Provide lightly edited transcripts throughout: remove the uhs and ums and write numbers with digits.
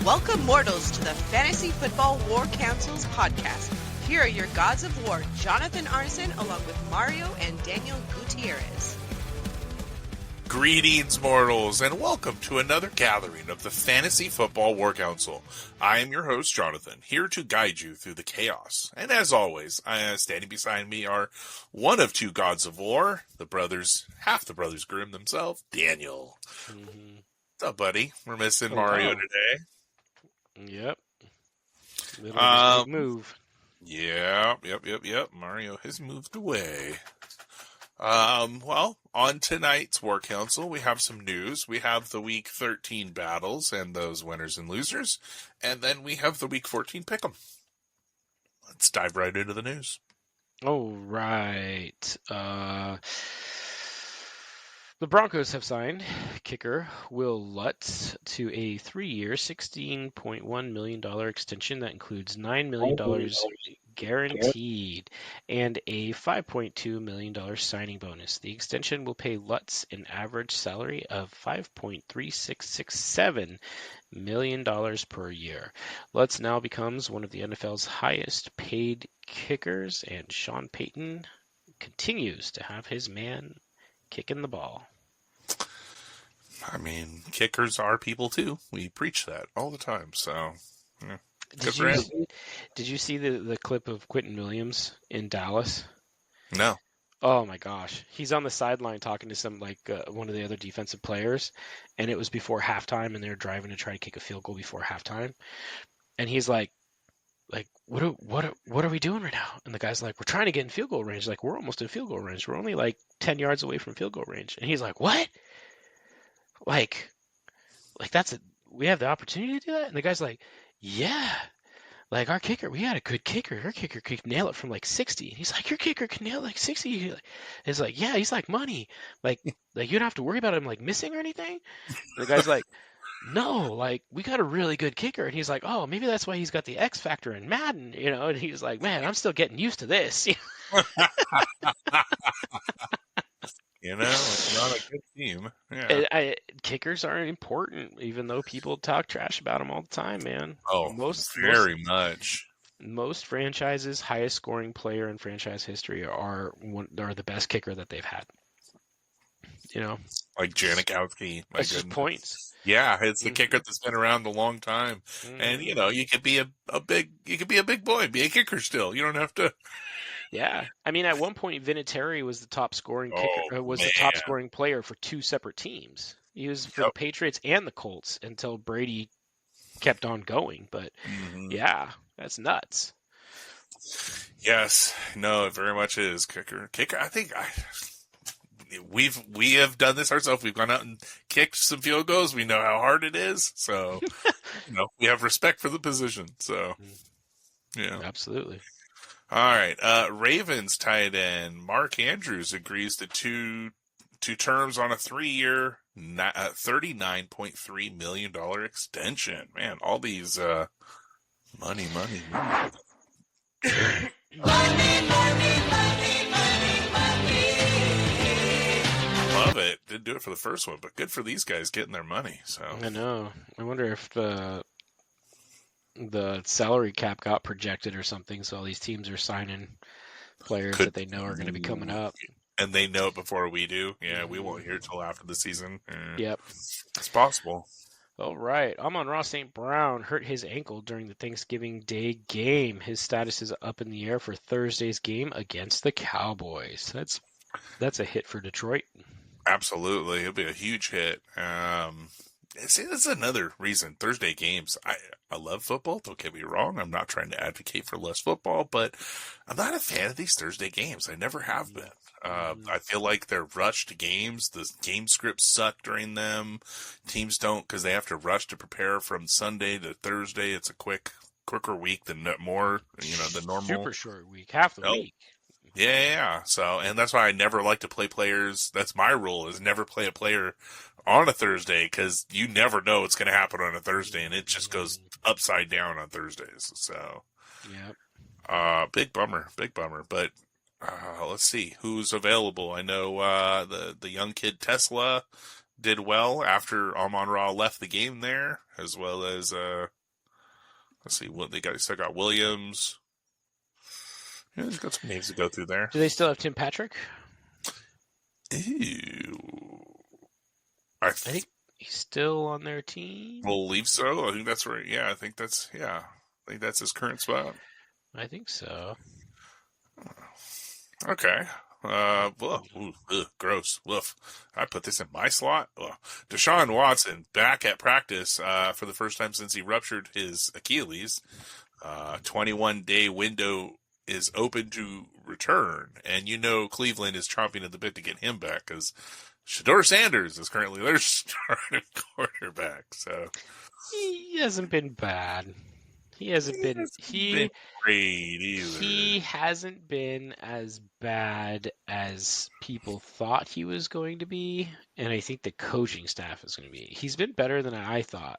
Welcome, mortals, to the Fantasy Football War Council's podcast. Here are your gods of war, Jonathan Arneson, along with Mario and Daniel Gutierrez. Greetings, mortals, and welcome to another gathering of the Fantasy Football War Council. I am your host, Jonathan, here to guide you through the chaos. And as always, standing beside me are one of two gods of war, half the brothers Grimm themselves, Daniel. Mm-hmm. What's up, buddy? We're missing Mario today. Yep. Little move. Yep. Mario has moved away. Well, on tonight's War Council, we have some news. We have the Week 13 battles and those winners and losers. And then we have the Week 14 pick'em. Let's dive right into the news. Oh, right. The Broncos have signed kicker Will Lutz to a 3-year, $16.1 million extension that includes $9 million guaranteed and a $5.2 million signing bonus. The extension will pay Lutz an average salary of $5.3667 million per year. Lutz now becomes one of the NFL's highest paid kickers, and Sean Payton continues to have his man kicking the ball. I mean, kickers are people too. We preach that all the time. So, yeah. Did you see the clip of Quentin Williams in Dallas? No. Oh my gosh, he's on the sideline talking to one of the other defensive players, and it was before halftime, and they're driving to try to kick a field goal before halftime, and he's like, what are we doing right now? And the guy's like, we're trying to get in field goal range. Like, we're almost in field goal range. We're only like 10 yards away from field goal range. And he's like, what? Like we have the opportunity to do that? And the guy's like, yeah. Like, our kicker, we had a good kicker. Our kicker could nail it from like 60. And he's like, your kicker can nail it like 60. It's like, yeah, he's like money. Like you don't have to worry about him like missing or anything. And the guy's like, no, like, we got a really good kicker. And he's like, oh, maybe that's why he's got the X factor in Madden, and he's like, man, I'm still getting used to this. It's not a good team. Yeah. Kickers are important, even though people talk trash about them all the time, man. Oh, very much. Most franchises' highest scoring player in franchise history are the best kicker that they've had. Like Janikowski. It's just points. Yeah, it's the kicker that's been around a long time, and you could be a big boy, be a kicker still. You don't have to. Yeah, I mean, at one point, Vinatieri was the top scoring kicker. The top scoring player for two separate teams. He was for the Patriots and the Colts until Brady kept on going. But yeah, that's nuts. Yes, no, it very much is kicker. I think we have done this ourselves. We've gone out and kicked some field goals. We know how hard it is, so we have respect for the position. So yeah, absolutely. All right, Ravens tight end Mark Andrews agrees to two terms on a 3-year, $39.3 million extension. Man, all these money. Love it. Didn't do it for the first one, but good for these guys getting their money. So I know. I wonder if the salary cap got projected or something, so all these teams are signing players that they know are going to be coming up. And they know it before we do. Yeah, we won't hear it till after the season. Yep. It's possible. All right. Amon-Ra St. Brown hurt his ankle during the Thanksgiving Day game. His status is up in the air for Thursday's game against the Cowboys. That's a hit for Detroit. Absolutely. It'll be a huge hit. See, that's another reason. Thursday games. I love football. Don't get me wrong. I'm not trying to advocate for less football, but I'm not a fan of these Thursday games. I never have been. I feel like they're rushed games. The game scripts suck during them. Teams don't, because they have to rush to prepare from Sunday to Thursday. It's a quicker week than the normal. Super short week, half the week. Yeah. So, and that's why I never like to play players. That's my rule, is never play a player on a Thursday, because you never know what's going to happen on a Thursday, and it just goes upside down on Thursdays. So, big bummer. But let's see who's available. I know the young kid Tesla did well after Amon-Ra left the game there, as well as let's see what they got. They still got Williams. Yeah, they've got some names to go through there. Do they still have Tim Patrick? Ew. I think he's still on their team. Believe so. I think that's right. Yeah, I think that's his current spot. I think so. Okay. Gross. Woof. I put this in my slot. Ugh. Deshaun Watson back at practice for the first time since he ruptured his Achilles. 21-day window is open to return, and Cleveland is chomping at the bit to get him back because Shedeur Sanders is currently their starting quarterback. So he hasn't been bad. He hasn't been great either. He hasn't been as bad as people thought he was going to be, and I think the coaching staff is going to be. He's been better than I thought.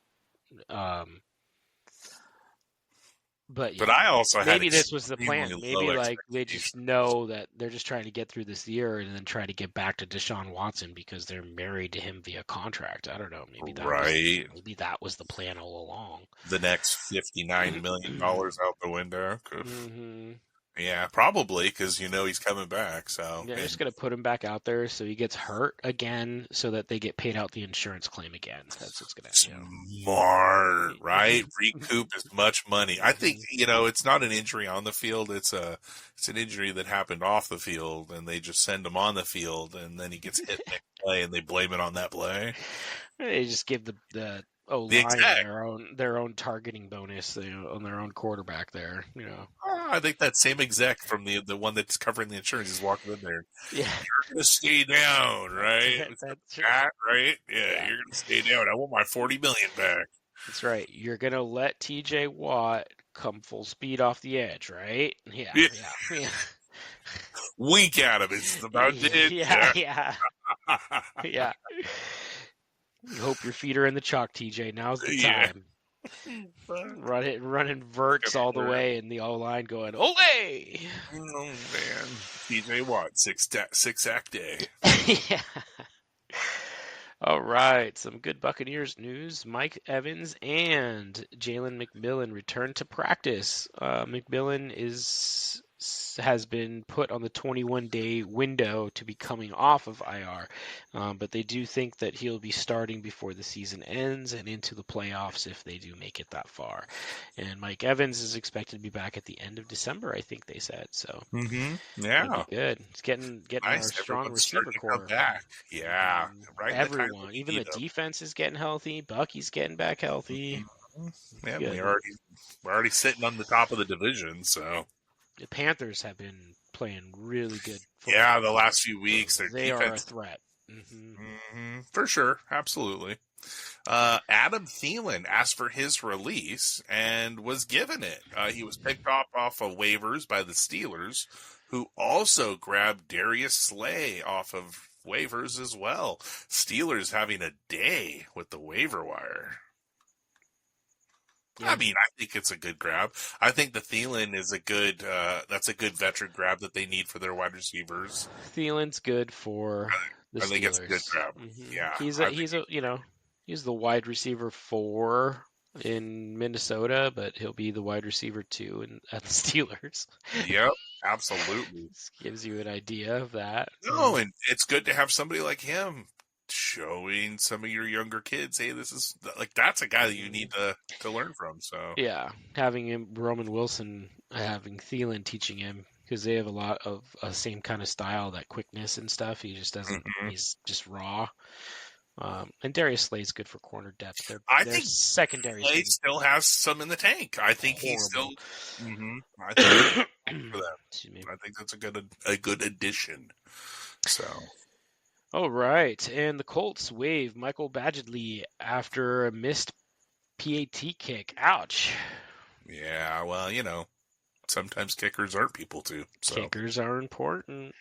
But I also maybe this was the plan. Maybe they just know that they're just trying to get through this year and then try to get back to Deshaun Watson because they're married to him via contract. I don't know. Maybe that was the plan all along. The next $59 million out the window. Mm-hmm. Yeah, probably because he's coming back. So they're just gonna put him back out there so he gets hurt again, so that they get paid out the insurance claim again. That's what's gonna smart, right? Recoup as much money. I think it's not an injury on the field. It's an injury that happened off the field, and they just send him on the field, and then he gets hit next play, and they blame it on that play. They just give the line their own targeting bonus on their own quarterback there. I think that same exec from the one that's covering the insurance is walking in there. Yeah, you're gonna stay down, right? That's right. Yeah, you're gonna stay down. I want my $40 million back. That's right. You're gonna let T.J. Watt come full speed off the edge, right? Yeah. Wink at him. It's about it. Yeah. You hope your feet are in the chalk, TJ. Now's the time. Running verts all the way, and the O-line going, "Olay!" Oh man, TJ Watt, six sack day. Yeah. All right, some good Buccaneers news. Mike Evans and Jalen McMillan return to practice. McMillan has been put on the 21-day window to be coming off of IR, but they do think that he'll be starting before the season ends and into the playoffs if they do make it that far. And Mike Evans is expected to be back at the end of December, I think they said. So yeah, good. It's getting nice. Our strong receiver core back. Yeah, right. Everyone, even the defense is getting healthy. Bucky's getting back healthy. Yeah, we're already sitting on the top of the division, so. The Panthers have been playing really good football. Yeah, the last few weeks. They are a threat. Mm-hmm. For sure. Absolutely. Adam Thielen asked for his release and was given it. He was picked off of waivers by the Steelers, who also grabbed Darius Slay off of waivers as well. Steelers having a day with the waiver wire. Yeah. I mean, I think it's a good grab. I think the Thielen is that's a good veteran grab that they need for their wide receivers. Thielen's good for the Steelers. I think it's a good grab. Mm-hmm. Yeah. He's the wide receiver 4 in Minnesota, but he'll be the wide receiver 2 at the Steelers. Yep, absolutely. This gives you an idea of that. No, and it's good to have somebody like him showing some of your younger kids, hey, that's a guy that you need to learn from. So yeah, having Roman Wilson, having Thielen teaching him, because they have a lot of same kind of style, that quickness and stuff. He just doesn't. Mm-hmm. He's just raw. And Darius Slay's good for corner depth. I think secondary Slay still has some in the tank. I think he's still. Mm-hmm. I think for that. I think that's a good addition. So. All right, and the Colts waive Michael Badgley after a missed PAT kick. Ouch. Yeah, well, sometimes kickers aren't people too. So. Kickers are important.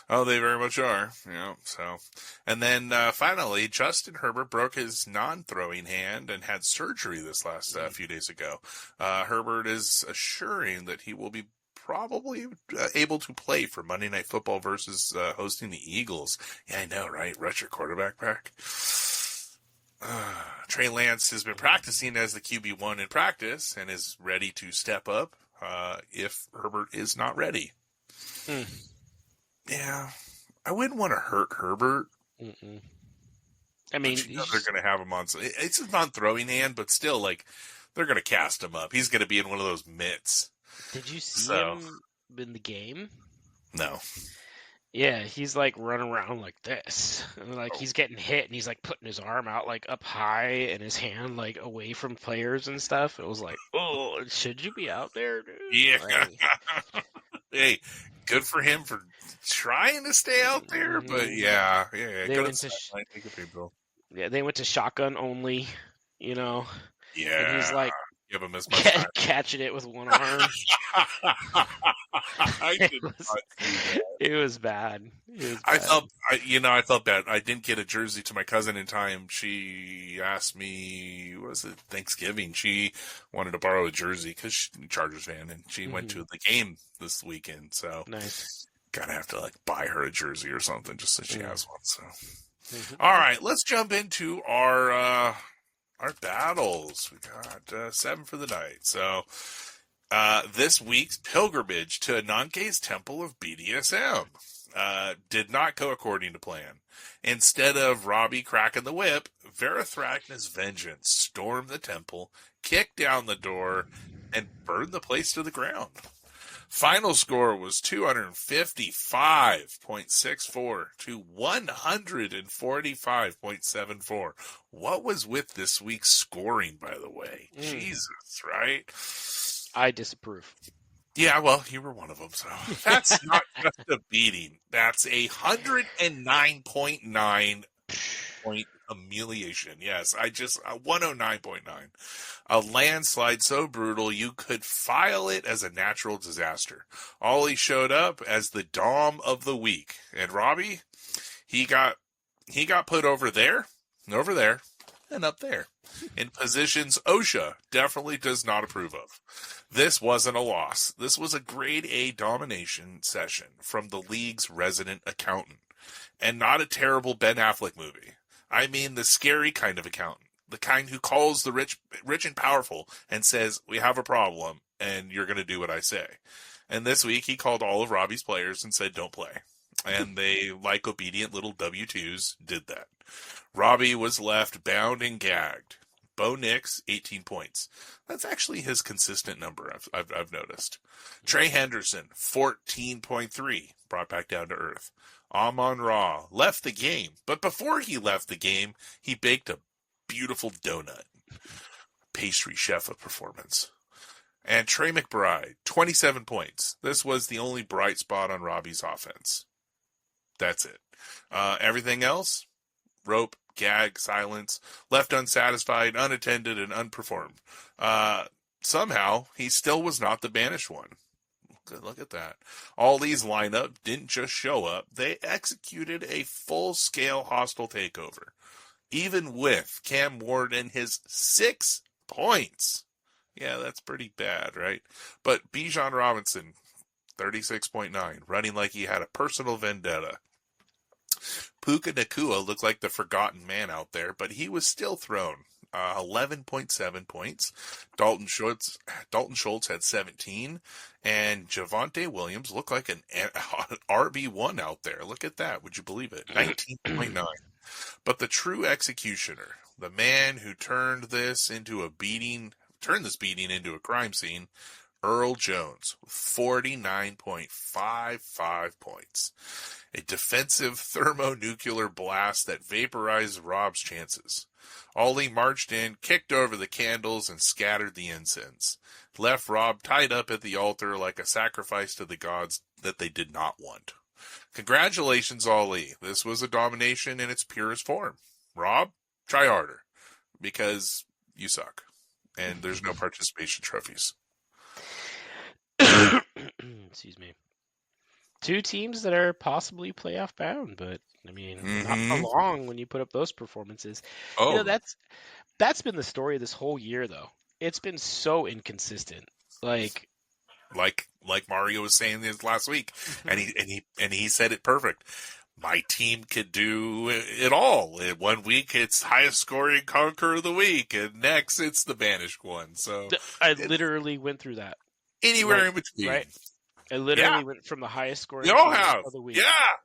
Oh, they very much are. Yeah. So, and then finally, Justin Herbert broke his non-throwing hand and had surgery this last few days ago. Herbert is assuring that he will be probably able to play for Monday Night Football versus hosting the Eagles. Yeah, I know, right? Rush your quarterback back. Trey Lance has been practicing as the QB1 in practice and is ready to step up if Herbert is not ready. Yeah, I wouldn't want to hurt Herbert. Mm-mm. I mean, they're going to have him on. It's a non-throwing hand, but still, like, they're going to cast him up. He's going to be in one of those mitts. Did you see him in the game? No. Yeah, he's like running around like this, and like he's getting hit, and he's like putting his arm out like up high, and his hand like away from players and stuff. It was like, oh, should you be out there, dude? Yeah. Like, hey, good for him for trying to stay out there, but yeah. They went to they went to shotgun only, you know. Yeah. And he's like give him as much time. Catching it with one arm. It was bad. I felt bad. I didn't get a jersey to my cousin in time. She asked me, was it Thanksgiving? She wanted to borrow a jersey because she's a Chargers fan, and she went to the game this weekend. So nice. Gotta have to like buy her a jersey or something just so she has one. So, all right, let's jump into our battles. We got 7 for the night. So this week's pilgrimage to Ananke's Temple of BDSM did not go according to plan. Instead of Robbie cracking the whip, Varathrakhna's vengeance stormed the temple, kicked down the door, and burned the place to the ground. Final score was 255.64 to 145.74. What was with this week's scoring, by the way? Jesus, right? I disapprove. Yeah, well, you were one of them, so that's not just a beating. That's 109.9 point humiliation. Yes, 109.9. A landslide so brutal you could file it as a natural disaster. Ollie showed up as the Dom of the week, and Robbie, he got put over there, and up there, in positions OSHA definitely does not approve of. This wasn't a loss. This was a grade A domination session from the league's resident accountant, and not a terrible Ben Affleck movie. I mean the scary kind of accountant, the kind who calls the rich and powerful and says, we have a problem, and you're going to do what I say. And this week, he called all of Robbie's players and said, don't play. And they, like obedient little W-2s, did that. Robbie was left bound and gagged. Bo Nix, 18 points. That's actually his consistent number, I've noticed. Trey Henderson, 14.3, brought back down to earth. Amon-Ra left the game, but before he left the game, he baked a beautiful donut. Pastry chef of performance. And Trey McBride, 27 points. This was the only bright spot on Robbie's offense. That's it. Everything else, rope, gag, silence, left unsatisfied, unattended, and unperformed. Somehow, he still was not the banished one. Look at that. All these lineup didn't just show up. They executed a full-scale hostile takeover. Even with Cam Ward and his 6 points. Yeah, that's pretty bad, right? But Bijan Robinson, 36.9, running like he had a personal vendetta. Puka Nacua looked like the forgotten man out there, but he was still thrown. 11.7 points. Dalton Schultz had 17, and Javonte Williams looked like an RB1 out there. Look at that. Would you believe it? 19.9. But the true executioner, the man who turned this beating into a crime scene, Earl Jones, with 49.55 points. A defensive thermonuclear blast that vaporized Rob's chances. Ollie marched in, kicked over the candles, and scattered the incense. Left Rob tied up at the altar like a sacrifice to the gods that they did not want. Congratulations, Ollie. This was a domination in its purest form. Rob, try harder, because you suck, and there's no participation trophies. Excuse me. 2 teams that are possibly playoff bound, but I mean, not for long when you put up those performances. Oh, you know, that's been the story of this whole year, though. It's been so inconsistent. Like Mario was saying this last week, and he said it perfect. my team could do it all. In 1 week, it's highest scoring conqueror of the week, and next it's the banished one. So I literally went through that. anywhere Right, in between. right. I Yeah, literally went from the highest we scoring all team have. of the week Yeah.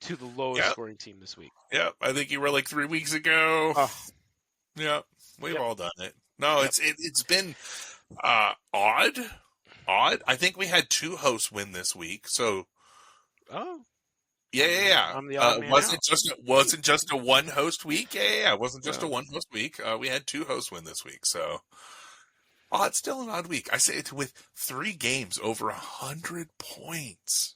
to the lowest Yep. scoring team this week. Yep. I think you were like 3 weeks ago. Oh, Yep. We've Yep. all done it. No, Yep. it's been odd. I think we had 2 hosts win this week. So oh, yeah. I'm the odd man wasn't out. wasn't just a one host week. Yeah. It wasn't just a Well, one host week. We had 2 hosts win this week. So it's still an odd week. I say it with 3 games over 100 points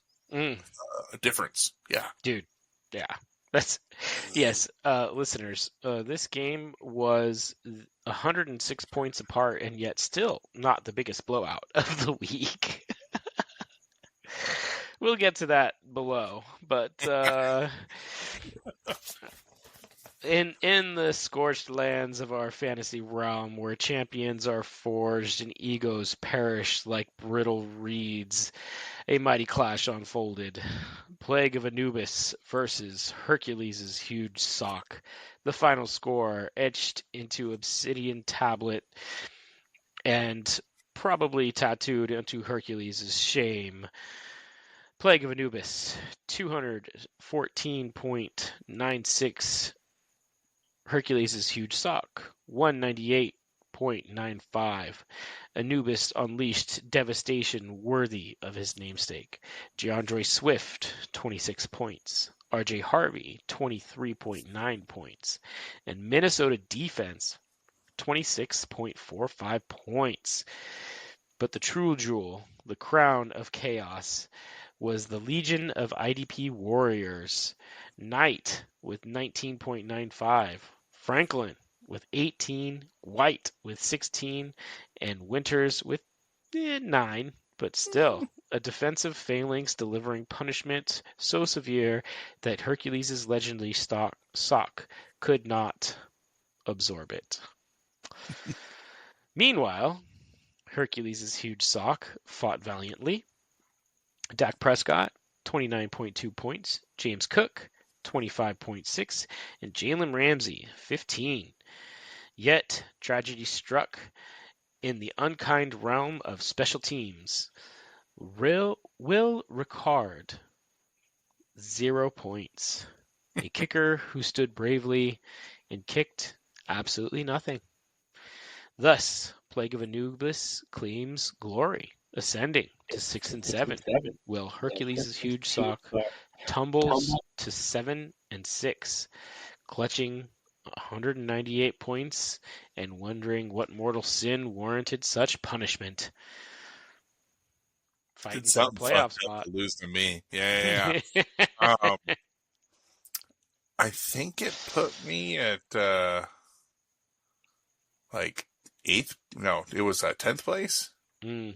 difference. Yeah. dude, yeah. That's yes, listeners. This game was 106 points apart, and yet still not the biggest blowout of the week. We'll get to that below, but in the scorched lands of our fantasy realm, where champions are forged and egos perish like brittle reeds, a mighty clash unfolded. Plague of Anubis versus Hercules' huge sock. The final score etched into obsidian tablet and probably tattooed onto Hercules' shame. Plague of Anubis, 214.96. Hercules' huge sock, 198.95. Anubis unleashed devastation worthy of his namesake. DeAndre Swift, 26 points. RJ Harvey, 23.9 points. And Minnesota defense, 26.45 points. But the true jewel, the crown of chaos, was the Legion of IDP Warriors. Knight with 19.95. Franklin with 18. White with 16. And Winters with 9. But still, a defensive phalanx delivering punishment so severe that Hercules' legendary sock could not absorb it. Meanwhile, Hercules' huge sock fought valiantly. Dak Prescott, 29.2 points. James Cook, 25.6. And Jalen Ramsey, 15. Yet, tragedy struck in the unkind realm of special teams. Will Ricard, 0 points. A kicker who stood bravely and kicked absolutely nothing. Thus, Plague of Anubis claims glory, ascending to 6 and 7, while Hercules' huge sock tumbles to 7 and 6, clutching 198 points and wondering what mortal sin warranted such punishment. Fighting Did for a something playoff fucked spot. up to lose to me. Yeah. I think it put me at like 8th. No, it was 10th place. I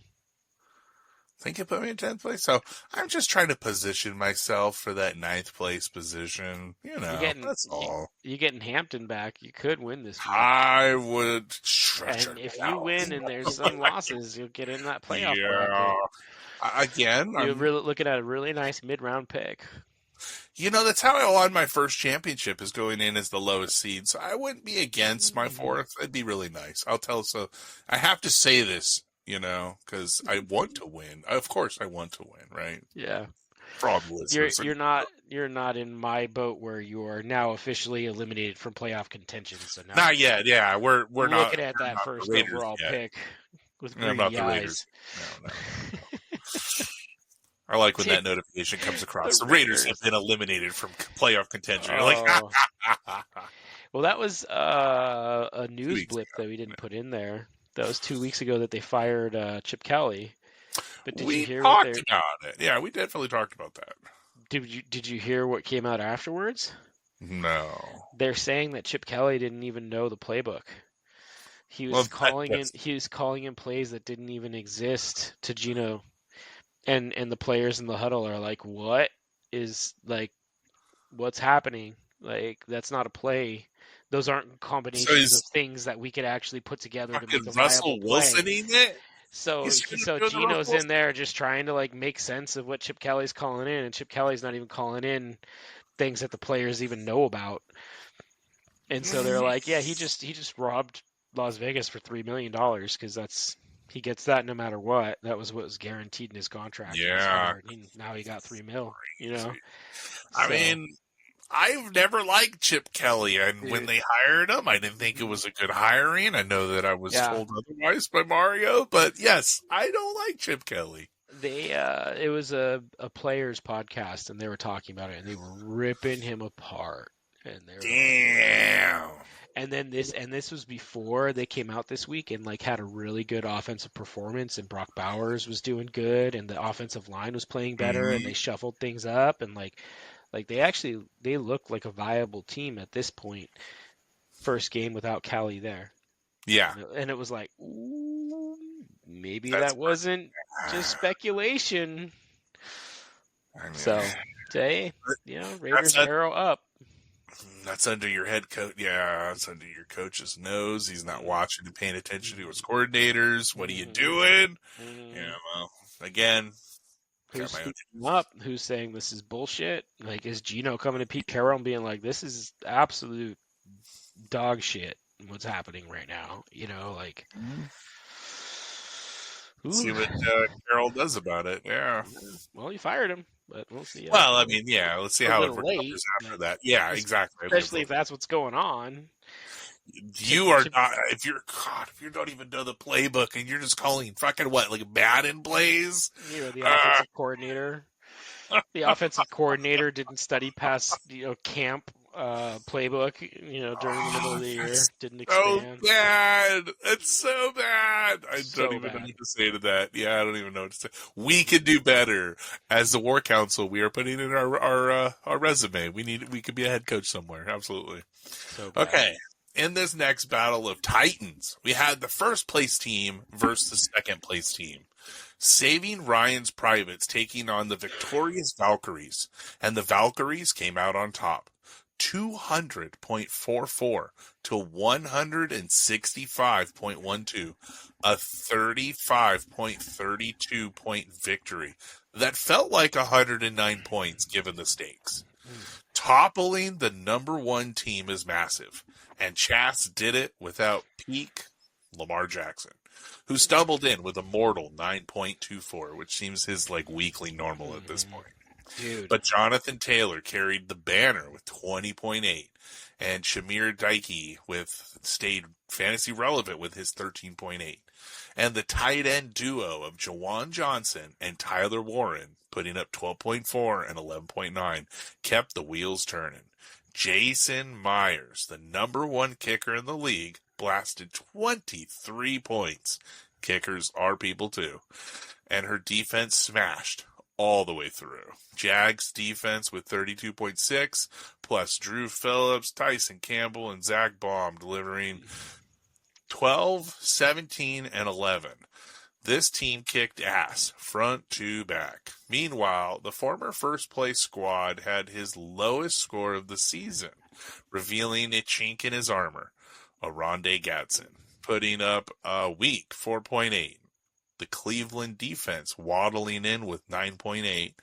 think it put me in 10th place. So I'm just trying to position myself for that 9th place position. That's all. You're getting Hampton back. You could win this week. I would. And if you win and there's some losses, you'll get in that playoff bracket. Again, You're really looking at a really nice mid-round pick. That's how I won my first championship, is going in as the lowest seed. So I wouldn't be against my 4th. It'd be really nice. I'll tell. So I have to say this, because I want to win. Of course I want to win, right? Yeah. For all the listeners. You're not in my boat where you are now officially eliminated from playoff contention. So now not yet. Yeah, we're not looking at that first overall pick with greedy not the eyes. Raiders. No. I like when that notification comes across. The Raiders have been eliminated from playoff contention. You're like, well, that was a news blip that we didn't put in there. That was 2 weeks ago that they fired Chip Kelly. But did you hear about it? Yeah, we definitely talked about that. Did you hear what came out afterwards? No. They're saying that Chip Kelly didn't even know the playbook. He was calling in plays that didn't even exist to Geno. And the players in the huddle are like, what is, like, what's happening? Like, that's not a play. Those aren't combinations of things that we could actually put together to make a viable play. So Gino's in there just trying to, like, make sense of what Chip Kelly's calling in, and Chip Kelly's not even calling in things that the players even know about. And so they're like, yeah, he just robbed Las Vegas for $3 million because he gets that no matter what. That was what was guaranteed in his contract. Yeah. Now he got $3 million, you know. I So, mean, I've never liked Chip Kelly, and when dude, they hired him, I didn't think it was a good hiring. I know that I was yeah, told otherwise by Mario, but yes, I don't like Chip Kelly. it was a players podcast, and they were talking about it, and they were ripping him apart, and they were Damn. and then this was before they came out this week and like had a really good offensive performance, and Brock Bowers was doing good, and the offensive line was playing better, and they shuffled things up, and like they look like a viable team at this point. First game without Callie there. Yeah. And it was like, ooh, maybe That's that wasn't just speculation. I mean, So, hey, Raiders arrow up. That's under your head coach. Yeah, that's under your coach's nose. He's not watching and paying attention to his coordinators. What are you doing? Yeah, well, again, who's speaking up? Who's saying this is bullshit? Like, is Gino coming to Pete Carroll and being like, this is absolute dog shit, what's happening right now? Like... See what Carroll does about it. Yeah. Well, you fired him, but we'll see. Well, I mean, yeah, let's see how it recovers after that. Yeah, exactly. Especially if that's what's going on. You are not. If you don't even know the playbook and you're just calling fucking what, like Madden plays? The offensive coordinator. The offensive coordinator didn't study past camp playbook, during the middle of the year. Didn't expand. So bad. It's so bad. I So don't even bad. know what to say to that. Yeah, I don't even know what to say. We could do better. As the War Council, we are putting in our resume. We could be a head coach somewhere. Absolutely. So bad. Okay. In this next battle of Titans, we had the first place team versus the second place team. Saving Ryan's Privates taking on the victorious Valkyries, and the Valkyries came out on top. 200.44 to 165.12, a 35.32 point victory that felt like 109 points given the stakes. Toppling the number one team is massive, and Chas did it without peak Lamar Jackson, who stumbled in with a mortal 9.24, which seems his weekly normal at this point. Dude. But Jonathan Taylor carried the banner with 20.8, and Shamir Dikey stayed fantasy relevant with his 13.8. And the tight end duo of Jawan Johnson and Tyler Warren, putting up 12.4 and 11.9, kept the wheels turning. Jason Myers, the number one kicker in the league, blasted 23 points. Kickers are people too. And her defense smashed all the way through. Jags defense with 32.6, plus Drew Phillips, Tyson Campbell, and Zach Baum delivering 12, 17, and 11. This team kicked ass, front to back. Meanwhile, the former first-place squad had his lowest score of the season, revealing a chink in his armor, Oronde Gadsden, putting up a weak 4.8. The Cleveland defense waddling in with 9.8,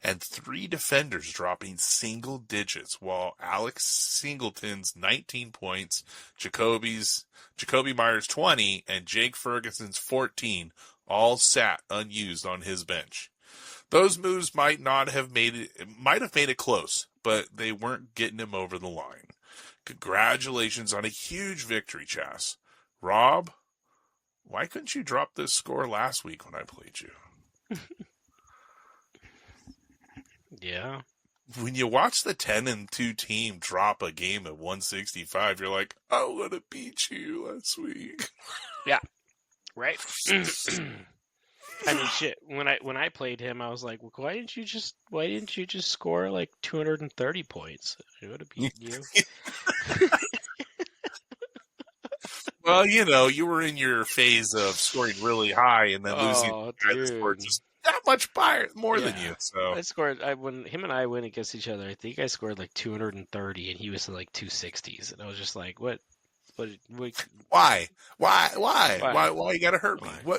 and three defenders dropping single digits, while Alex Singleton's 19 points, Jacoby Myers' 20, and Jake Ferguson's 14 all sat unused on his bench. Those moves might have made it close, but they weren't getting him over the line. Congratulations on a huge victory, Chas. Rob, why couldn't you drop this score last week when I played you? Yeah. When you watch the 10-2 team drop a game at 165, you're like, I would have beat you last week. Yeah. Right. I mean, shit. When I played him, I was like, well, why didn't you just score like 230 points? I would have beaten you. Well, you were in your phase of scoring really high and then losing. Dude. Scored just that much more than you. So I scored. When him and I went against each other, I think I scored like 230, and he was like 260s, and I was just like, what? Why? Why you gotta hurt me? Who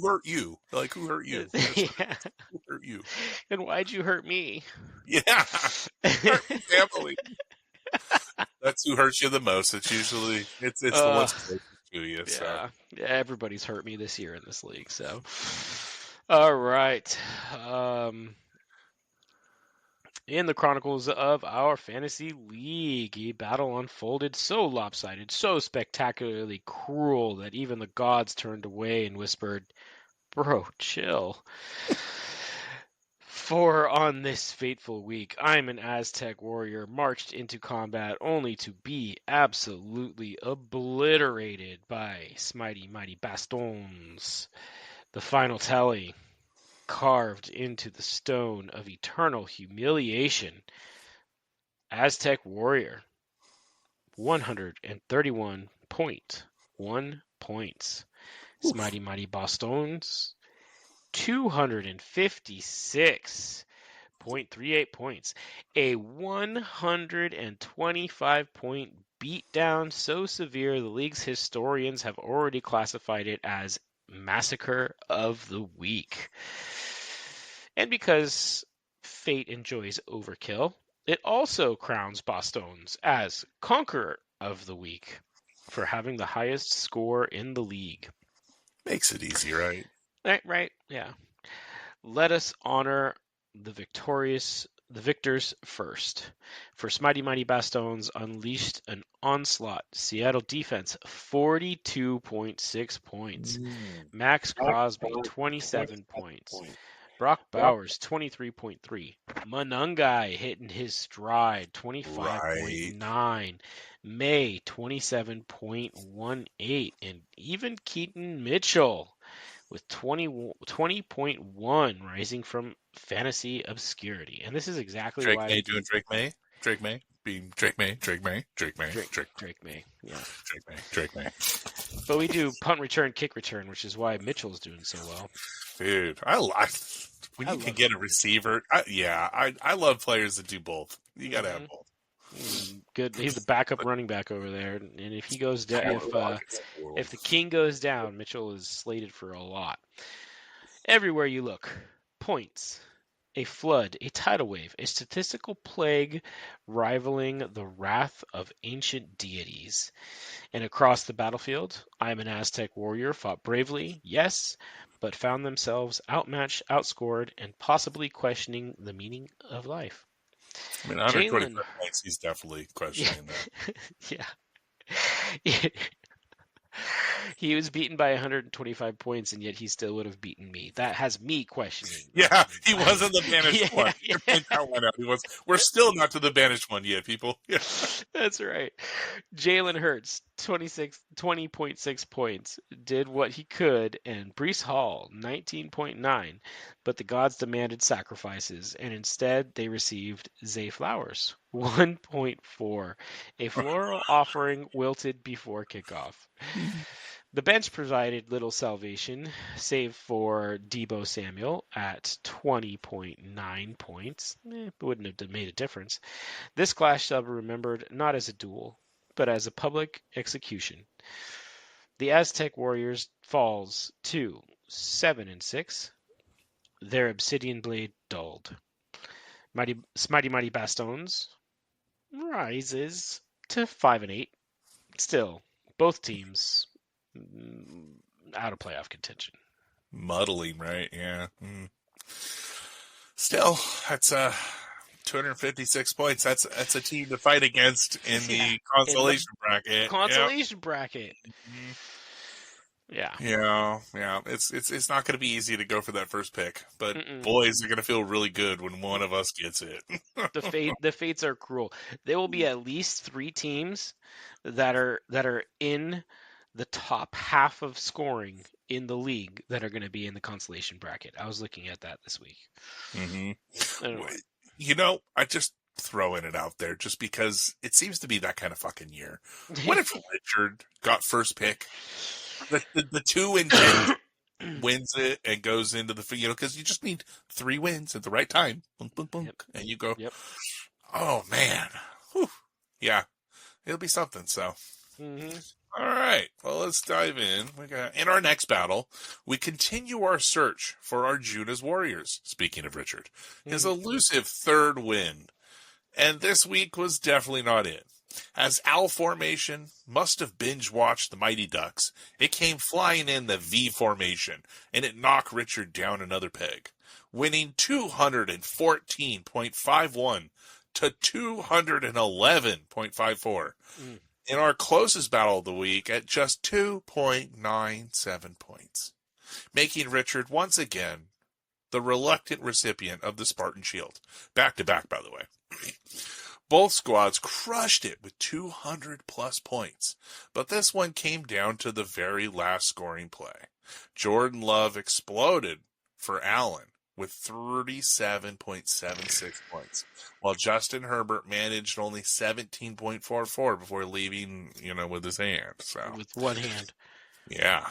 hurt you? Who hurt you? Yeah. Who hurt you? And why'd you hurt me? Yeah. Hurt your family. That's who hurts you the most. It's usually it's the Uh, ones closest to you. So yeah, everybody's hurt me this year in this league. So, all right. In the chronicles of our fantasy league, a battle unfolded so lopsided, so spectacularly cruel that even the gods turned away and whispered, "Bro, chill." For on this fateful week, I'm an Aztec warrior marched into combat only to be absolutely obliterated by Smitey Mighty Bastons. The final tally, carved into the stone of eternal humiliation. Aztec warrior, 131.1 points. oof. Smitey Mighty Bastons, 256.38 points. A 125-point beatdown so severe the league's historians have already classified it as Massacre of the Week. And because fate enjoys overkill, it also crowns Bastons as Conqueror of the Week for having the highest score in the league. Makes it easy, right? Right, yeah. Let us honor the victors first. For Smitey Mighty Bastons unleashed an onslaught. Seattle defense 42.6 points. Max Crosby 27 points. Brock Bowers 23.3. Manungai hitting his stride 25.9. May 27.18. And even Keaton Mitchell with 20.1 rising from fantasy obscurity. And this is exactly Drake why May doing Drake May. Drake May being Drake May. Drake May. Drake May. Drake May, yeah. Drake May. Drake May. But we do punt return, kick return, which is why Mitchell's doing so well. Dude, I like when you can get a receiver. I love players that do both. You gotta have both. Good. He's the backup running back over there, and if he goes down, if the king goes down, Mitchell is slated for a lot. Everywhere you look, points, a flood, a tidal wave, a statistical plague rivaling the wrath of ancient deities. And across the battlefield, I'm an Aztec warrior, fought bravely, yes, but found themselves outmatched, outscored, and possibly questioning the meaning of life. I mean, 125 points, he's definitely questioning that. Yeah. He was beaten by 125 points, and yet he still would have beaten me. That has me questioning. Yeah, he wasn't the banished one. Point that one out. We're still not to the banished one yet, people. Yeah. That's right. Jalen Hurts, 20.6 points, did what he could, and Breece Hall, 19.9, but the gods demanded sacrifices, and instead they received Zay Flowers, 1.4. A floral offering wilted before kickoff. The bench provided little salvation, save for Deebo Samuel at 20.9 points. It wouldn't have made a difference. This clash shall be remembered not as a duel, but as a public execution. The Aztec Warriors falls to 7-6, their obsidian blade dulled. Smitey Mighty Bastons rises to 5-8. Still, both teams out of playoff contention. Muddling, right? Yeah. Still, that's 256 points. That's a team to fight against in the consolation bracket. Consolation bracket. Mm-hmm. Yeah. Yeah. It's not going to be easy to go for that first pick, but boys are going to feel really good when one of us gets it. The fates are cruel. There will be at least 3 teams that are in the top half of scoring in the league that are going to be in the consolation bracket. I was looking at that this week. Mm-hmm. I just throwing it out there just because it seems to be that kind of fucking year. What if Richard got first pick? The 2 and 10 wins it and goes into the because you just need 3 wins at the right time. Boom, boom, boom, and you go. Yep. Oh man, whew. Yeah, it'll be something. So, mm-hmm. All right. Well, let's dive in. In our next battle, we continue our search for Arjuna's warriors. Speaking of Richard, his elusive third win. And this week was definitely not it. As Owl Formation must have binge-watched the Mighty Ducks, it came flying in the V Formation, and it knocked Richard down another peg, winning 214.51 to 211.54. In our closest battle of the week at just 2.97 points, making Richard once again the reluctant recipient of the Spartan Shield. Back-to-back, by the way. Both squads crushed it with 200-plus points, but this one came down to the very last scoring play. Jordan Love exploded for Allen with 37.76 points, while Justin Herbert managed only 17.44 before leaving, with his hand. So With one hand. Yeah.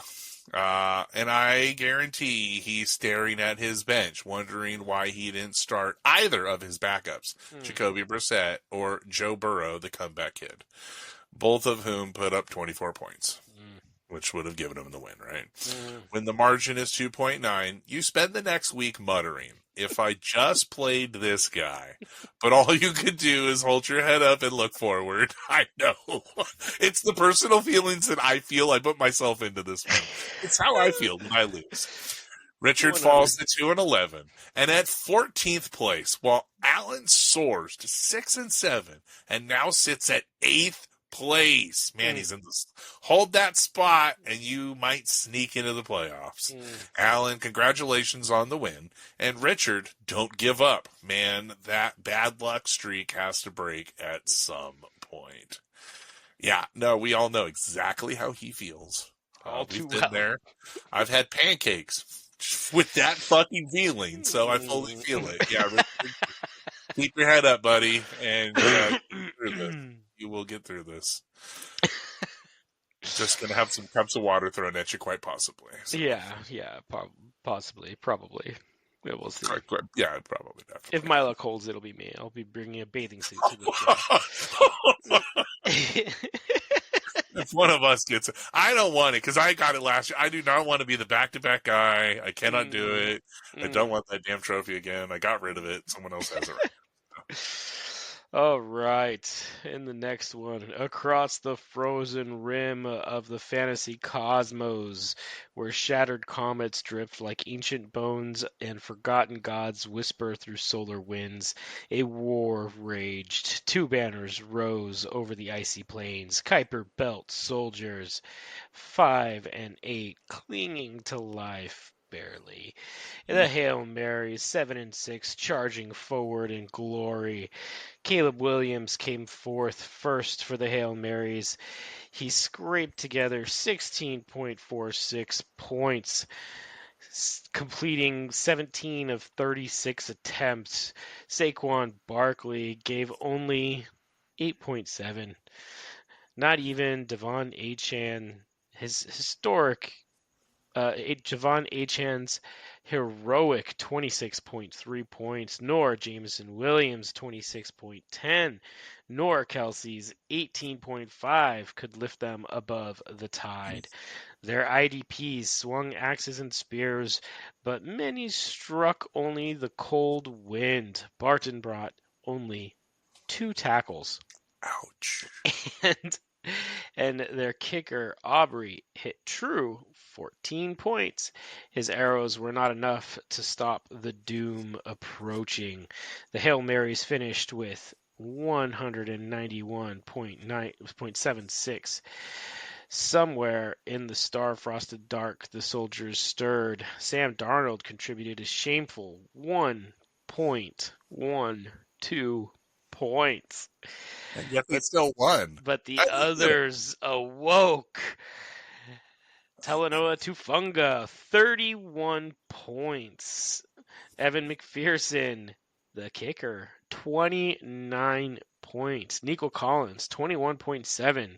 And I guarantee he's staring at his bench, wondering why he didn't start either of his backups, Jacoby Brissett or Joe Burrow, the comeback kid, both of whom put up 24 points, which would have given him the win, right? When the margin is 2.9, you spend the next week muttering, if I just played this guy, but all you could do is hold your head up and look forward. I know. It's the personal feelings that I feel. I put myself into this one. It's how I feel when I lose. Richard falls to 2-11, and at 14th place, while Allen soars to 6-7, and now sits at 8th place. Man, he's in this. Hold that spot, and you might sneak into the playoffs. Allen, congratulations on the win. And Richard, don't give up. Man, that bad luck streak has to break at some point. Yeah, no, we all know exactly how he feels. We've been there. I've had pancakes with that fucking feeling, so I fully feel it. Yeah, Richard, keep your head up, buddy, and you will get through this. Just gonna have some cups of water thrown at you, quite possibly. So. Yeah, possibly, probably. We'll see. Yeah, probably, definitely. If my luck holds, it'll be me. I'll be bringing a bathing suit to the If one of us gets it, I don't want it because I got it last year. I do not want to be the back-to-back guy. I cannot do it. I don't want that damn trophy again. I got rid of it. Someone else has it right now. All right. In the next one, across the frozen rim of the fantasy cosmos, where shattered comets drift like ancient bones and forgotten gods whisper through solar winds, a war raged. Two banners rose over the icy plains. Kuiper Belt soldiers, 5 and 8, clinging to life. Barely. The Hail Marys, 7 and 6, charging forward in glory. Caleb Williams came first for the Hail Marys. He scraped together 16.46 points, completing 17 of 36 attempts. Saquon Barkley gave only 8.7. Not even Devon Achane, his historic Javon Achan's heroic 26.3 points, nor Jameson Williams' 26.10, nor Kelsey's 18.5 could lift them above the tide. Their IDPs swung axes and spears, but many struck only the cold wind. Barton brought only 2 tackles. Ouch. And their kicker, Aubrey, hit true 14 points. His arrows were not enough to stop the doom approaching. The Hail Marys finished with 191.76. Somewhere in the star-frosted dark, the soldiers stirred. Sam Darnold contributed a shameful 1.12 points. And yet they still won. But the others awoke. Talanoa Tufunga, 31 points. Evan McPherson, the kicker, 29 points. Nico Collins, 21.7.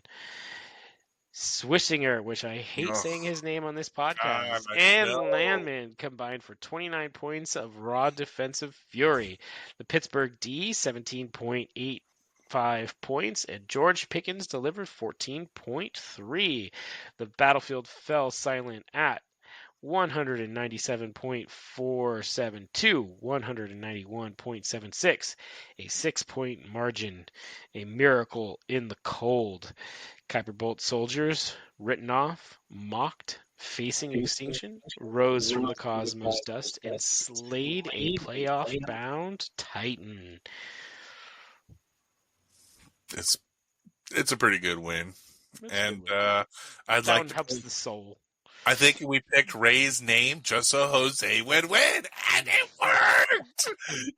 Swissinger, which I hate saying his name on this podcast, and Landman combined for 29 points of raw defensive fury. The Pittsburgh D, 17.8 5 points, and George Pickens delivered 14.3. The battlefield fell silent at 197.47 to 191.76, a 6-point margin, a miracle in the cold. Kuiper Bolt soldiers, written off, mocked, facing extinction, rose from the cosmos dust and slayed a playoff-bound Titan. It's a pretty good win. That's And a good win. I'd That like one to helps the soul. I think we picked Ray's name just so Jose would win, and it worked!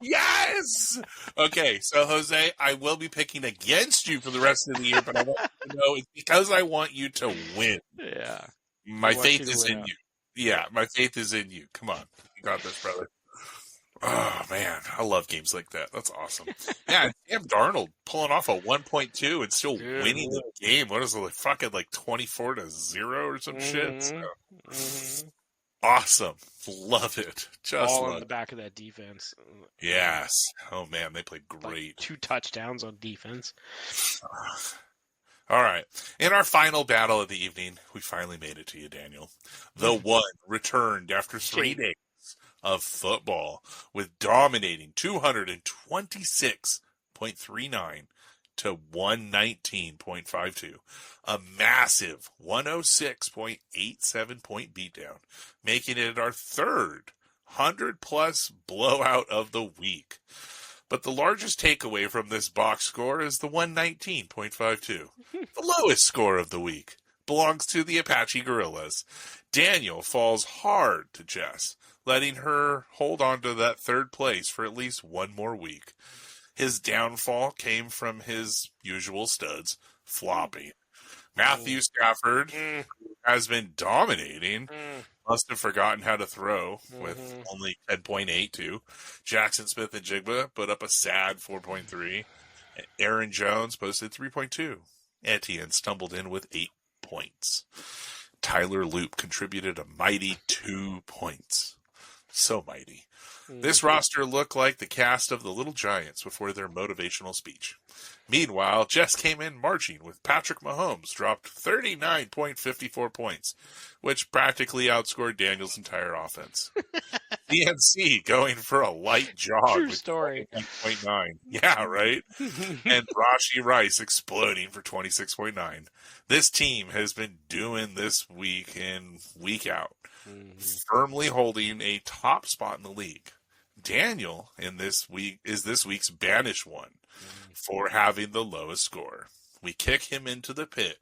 Yes! Okay, so Jose, I will be picking against you for the rest of the year, but I want you to know it's because I want you to win. Yeah. My faith you to is win in out. you. Yeah, my faith is in you. Come on. You got this, brother. Oh, man. I love games like that. That's awesome. Yeah, Sam Darnold pulling off a 1.2 and still winning the game. What is it, like, fucking like 24-0 or some shit? So, awesome. Love it. Just All love on it. the back of that defense. Yes. Oh, man. They played Like great. 2 touchdowns on defense. All right. In our final battle of the evening, we finally made it to you, Daniel. The one returned after 3 days of football with dominating 226.39 to 119.52. A massive 106.87 point beatdown, making it our third 100-plus blowout of the week. But the largest takeaway from this box score is the 119.52. The lowest score of the week belongs to the Apache Gorillas. Daniel falls hard to Jess, letting her hold on to that third place for at least one more week. His downfall came from his usual studs, floppy. Matthew Stafford, who has been dominating, must have forgotten how to throw with only 10.82. Jackson Smith and Jigba put up a sad 4.3. Aaron Jones posted 3.2. Etienne stumbled in with 8 points. Tyler Loop contributed a mighty 2 points. So mighty. This roster looked like the cast of The Little Giants before their motivational speech. Meanwhile, Jess came in marching with Patrick Mahomes, dropped 39.54 points, which practically outscored Daniel's entire offense. DNC going for a light jog True with story. 28.9. Yeah, right? And Rashi Rice exploding for 26.9. This team has been doing this week in, week out, firmly holding a top spot in the league. Daniel in this week is this week's banished one for having the lowest score. We kick him into the pit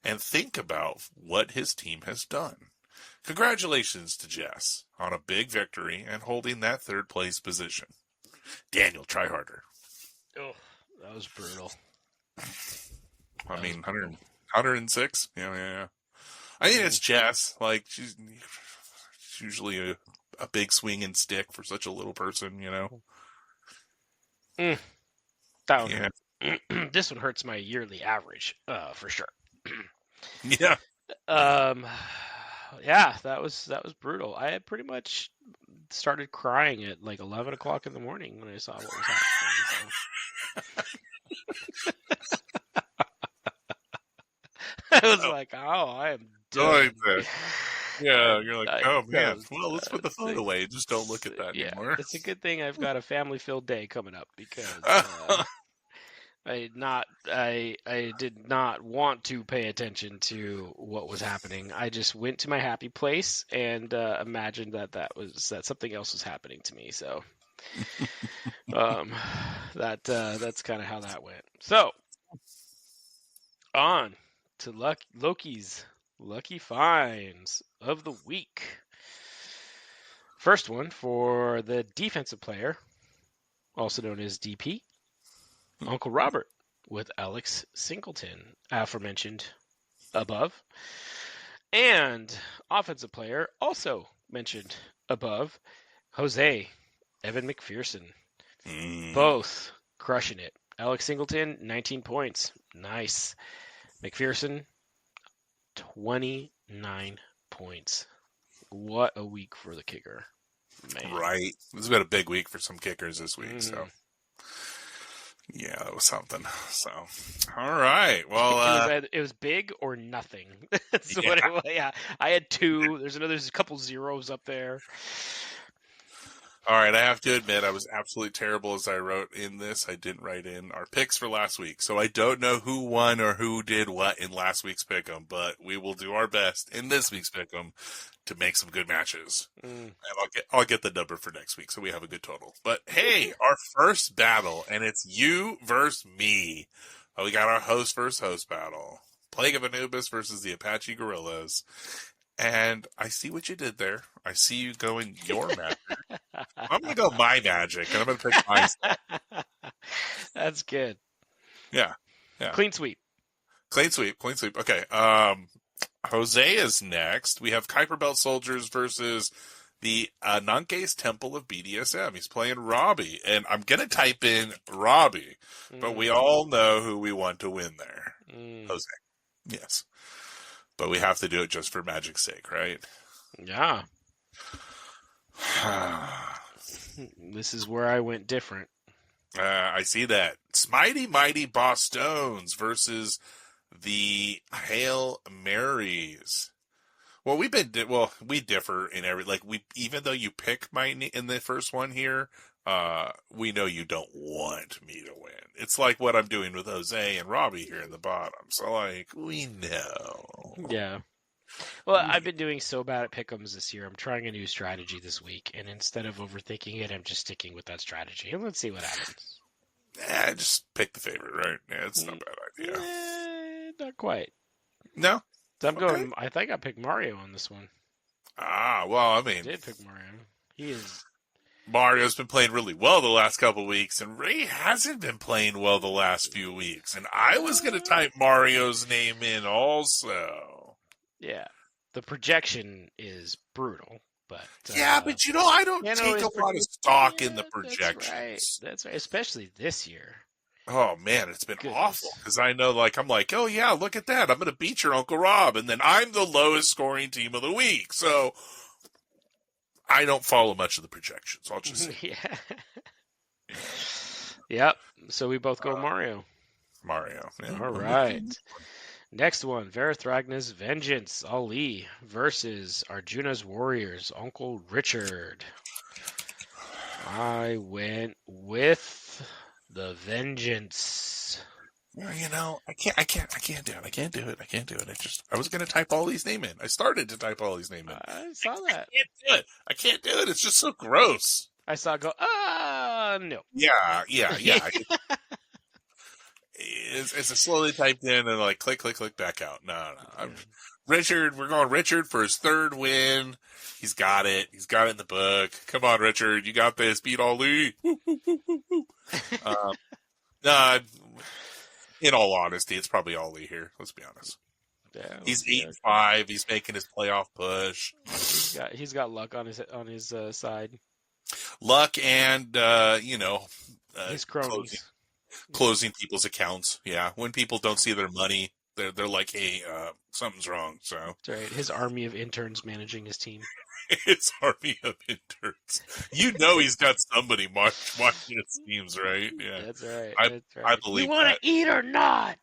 and think about what his team has done. Congratulations to Jess on a big victory and holding that third place position. Daniel, try harder. Oh, that was brutal. I mean, 106? Yeah. I think it's Jess. Like, she's usually a big swinging stick for such a little person, you know? That one hurts. This one hurts my yearly average, for sure. Yeah. Yeah, that was brutal. I had pretty much started crying at like 11 o'clock in the morning when I saw what was happening. So. I was like, oh, I am done. Yeah, you're like, oh man, well, let's put the phone away. Just don't look at that anymore. It's a good thing I've got a family-filled day coming up because I did not want to pay attention to what was happening. I just went to my happy place and imagined that something else was happening to me. So that's kind of how that went. So on to Loki's Lucky Finds of the week. First one for the defensive player, also known as DP, Uncle Robert, with Alex Singleton, aforementioned above. And offensive player, also mentioned above, Jose, Evan McPherson. Both crushing it. Alex Singleton, 19 points. Nice. McPherson, 29 points. What a week for the kicker. Man. Right. This has been a big week for some kickers this week. So Yeah, that was something. So, all right. Well, It was big or nothing. That's yeah. what it was. Yeah, I had 2. There's a couple zeros up there. All right, I have to admit, I was absolutely terrible as I wrote in this. I didn't write in our picks for last week, so I don't know who won or who did what in last week's pick'em. But we will do our best in this week's pick'em to make some good matches, and I'll get the number for next week, so we have a good total. But hey, our first battle, and it's you versus me. We got our host versus host battle: Plague of Anubis versus the Apache Gorillas. And I see what you did there. I see you going your magic. I'm going to go my magic, and I'm going to pick my stuff. That's good. Yeah. Yeah. Clean sweep. Clean sweep. Clean sweep. Okay. Jose is next. We have Kuiper Belt Soldiers versus the Nanke's Temple of BDSM. He's playing Robbie. And I'm going to type in Robbie, but we all know who we want to win there. Jose. Yes. But we have to do it just for magic's sake, right? Yeah. This is where I went different. I see that. Smitey Mighty Bosstones versus the Hail Marys. Well, we differ in every, even though you pick Mighty in the first one here, we know you don't want me to win. It's like what I'm doing with Jose and Robbie here in the bottom. So, we know. Yeah. Well, I've been doing so bad at pick'ems this year. I'm trying a new strategy this week, and instead of overthinking it, I'm just sticking with that strategy. And let's see what happens. Just pick the favorite, right? Yeah, it's not a bad idea. Not quite. No? So I'm going, I think I picked Mario on this one. Well, I mean, I did pick Mario. Mario's been playing really well the last couple of weeks, and Ray hasn't been playing well the last few weeks. And I was going to type Mario's name in also. Yeah. The projection is brutal, but... yeah, but I don't take a lot of stock in the projections. That's right. Especially this year. Oh, man, it's been awful. Because I know, I'm like, oh, yeah, look at that. I'm going to beat your Uncle Rob. And then I'm the lowest scoring team of the week. So... I don't follow much of the projections. I'll just say. Yeah. Yep. So we both go Mario. Mario. Yeah. All right. Next one, Varathragna's Vengeance, Ali versus Arjuna's Warriors, Uncle Richard. I went with the Vengeance. I can't do it. I was going to type Ollie's name in. I started to type Ollie's name in. I saw that. I can't do it. It's just so gross. I saw it go, no. Yeah. It's a slowly typed in and click, back out. No. Richard, we're going Richard for his third win. He's got it. He's got it in the book. Come on, Richard. You got this. Beat Ollie. Woo, woo, woo, woo, woo. In all honesty, it's probably Ollie here. Let's be honest. Yeah, he's 8-5. He's making his playoff push. He's got luck on his side. Luck and his cronies closing people's accounts. Yeah, when people don't see their money, they're like, hey, something's wrong. So that's right. His army of interns managing his team. His army of interns. He's got somebody watching his teams, right? Yeah, that's right. I believe. You want to eat or not?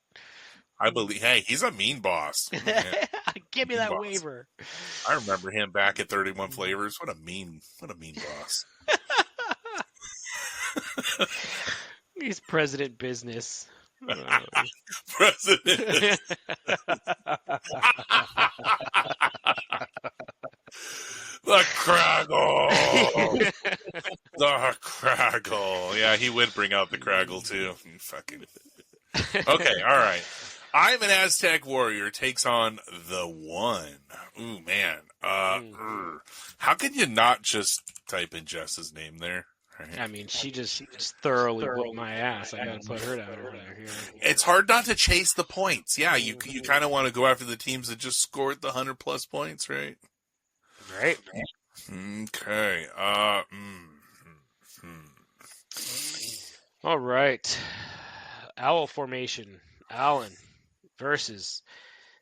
I believe. Hey, he's a mean boss. Give me that waiver. I remember him back at 31 Flavors. What a mean boss. He's president business. President. The Craggle! The Craggle. Yeah, he would bring out the Craggle, too. You fucking... Okay, all right. I'm an Aztec warrior takes on the One. Ooh, man. How can you not just type in Jess's name there? Right. I mean, she just thoroughly whooped my ass. I gotta put her down over there. It's hard not to chase the points. Yeah, you kind of want to go after the teams that just scored the 100+ points, right? Right. Okay. All right. Owl formation. Allen versus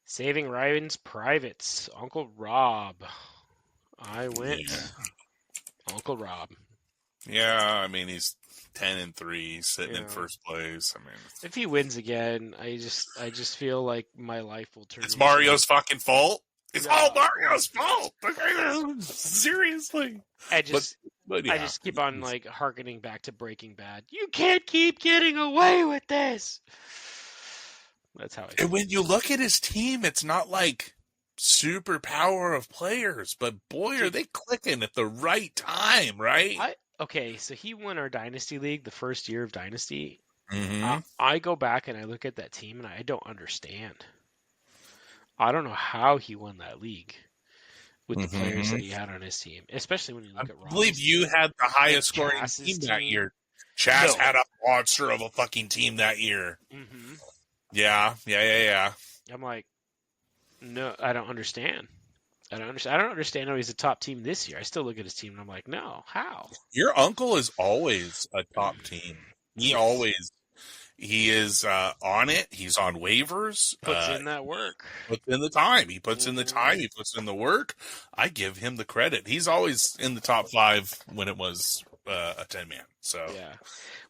Saving Ryan's Privates. Uncle Rob. I went Uncle Rob. Yeah, I mean, he's 10-3, sitting in first place. I mean, if he wins again, I just feel like my life will turn. It's Mario's fucking fault. It's all Mario's fault. Seriously. I just keep on like hearkening back to Breaking Bad. You can't keep getting away with this. That's how I feel. And when you look at his team, it's not like super power of players, but boy, are they clicking at the right time, right? Okay, so he won our Dynasty League the first year of Dynasty. Mm-hmm. I go back and I look at that team and I don't understand. I don't know how he won that league with the players that he had on his team, especially when you look at Rollins. I believe you had the highest scoring team that year. Chaz had a monster of a fucking team that year. Mm-hmm. Yeah. I'm like, no, I don't understand. I don't understand how he's a top team this year. I still look at his team and I'm like, no, how? Your uncle is always a top team. He is on it. He's on waivers. Puts in that work. Puts in the time. He puts in the time. He puts in the work. I give him the credit. He's always in the top 5 when it was a 10-man. So yeah.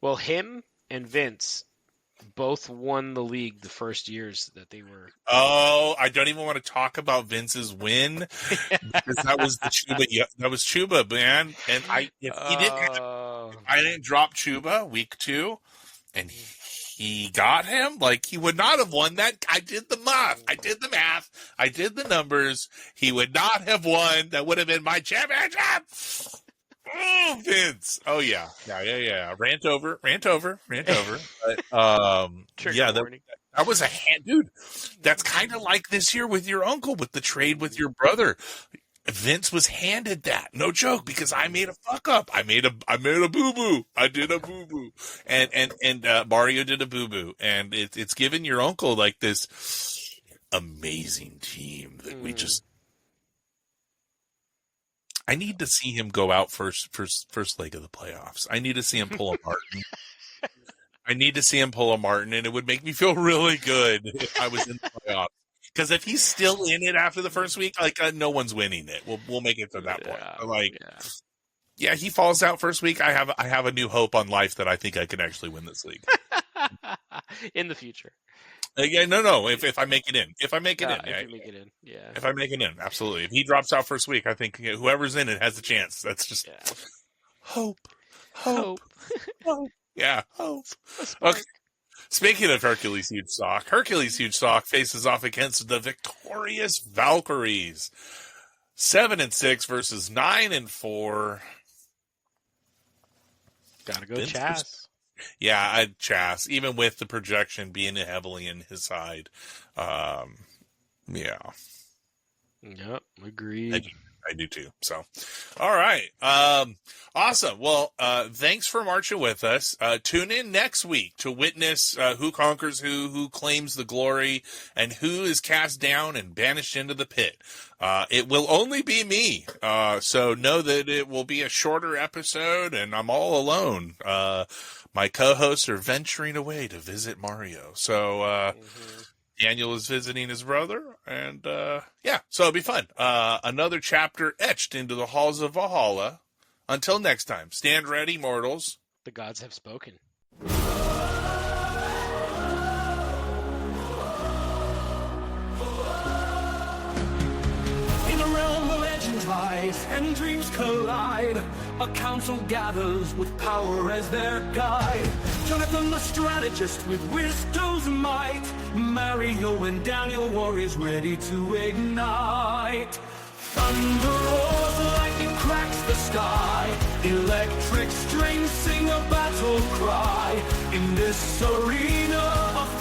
Well, him and Vince both won the league the first years that they were. Oh, I don't even want to talk about Vince's win because that was the Chuba. Yeah, that was Chuba, man. And I didn't drop Chuba week 2, and he got him. Like, he would not have won that. I did the math. I did the numbers. He would not have won. That would have been my championship. Oh, Vince. Oh, yeah. Rant over. But, that was a hand, dude. That's kind of like this year with your uncle, with the trade with your brother. Vince was handed that. No joke, because I made a fuck up. I made a boo-boo. I did a boo-boo. And Mario did a boo-boo. And it's given your uncle like this amazing team that we just. I need to see him go out first leg of the playoffs. I need to see him pull a Martin. And it would make me feel really good if I was in the playoffs. Because if he's still in it after the first week, like no one's winning it. We'll make it to that point. Yeah, he falls out first week. I have a new hope on life that I think I can actually win this league in the future. Yeah, no. If I make it in, If you make it in, If I make it in, absolutely. If he drops out first week, I think whoever's in it has a chance. That's just hope. Yeah, hope. Okay. Speaking of Hercules Huge Sock, Hercules Huge Sock faces off against the victorious Valkyries. 7-6 versus 9-4. Gotta go Chaz. Yeah, I'd Chaz, even with the projection being heavily in his side. Yeah. Yep, agreed. I do too. So, all right. Awesome. Well, thanks for marching with us. Tune in next week to witness who conquers who claims the glory, and who is cast down and banished into the pit. It will only be me. So know that it will be a shorter episode, and I'm all alone. My co-hosts are venturing away to visit Mario. So, Daniel is visiting his brother, and so it'll be fun. Another chapter etched into the halls of Valhalla. Until next time, stand ready, mortals. The gods have spoken. In a realm where legends rise and dreams collide, a council gathers with power as their guide. Jonathan the strategist with wisdom's might, Mario and Daniel warriors ready to ignite. Thunder roars, lightning cracks the sky, electric strings sing a battle cry. In this arena of